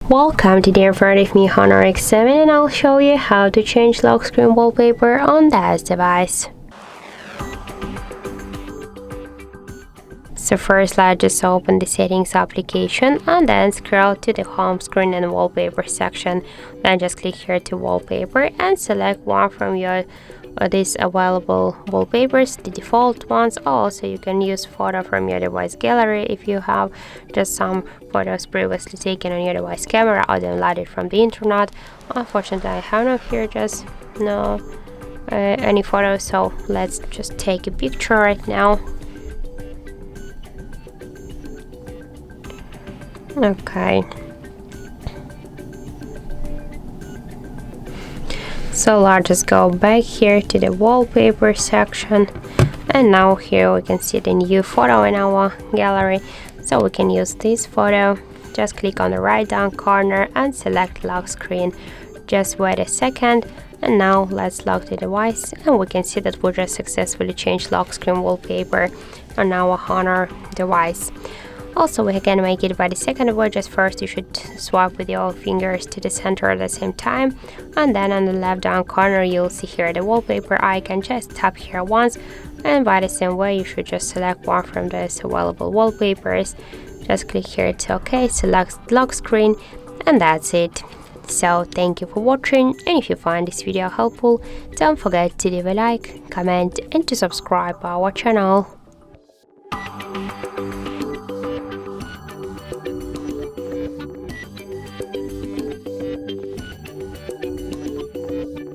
Welcome, today in front of me HardReset.Info, and I'll show you how to change lock screen wallpaper on this device. So first, let's just open the settings application and then scroll to the home screen and wallpaper section. Then just click here to wallpaper and select one from your these available wallpapers, the default ones. Also, you can use photo from your device gallery if you have just some photos previously taken on your device camera or downloaded from the internet. Unfortunately, I have not here just no any photos, so let's just take a picture right now. Okay, so let's just go back here to the wallpaper section, and now here we can see the new photo in our gallery. So we can use this photo. Just click on the right down corner and select lock screen. Just wait a second, and now let's lock the device, and we can see that we just successfully changed lock screen wallpaper on our Honor device. Also, we can make it by the second way. Just first you should swipe with your fingers to the center at the same time, and then on the left down corner you'll see here the wallpaper icon. Just tap here once, and by the same way you should just select one from those available wallpapers. Just click here to OK, select lock screen, and that's it. So thank you for watching, and if you find this video helpful, don't forget to leave a like, comment and to subscribe our channel.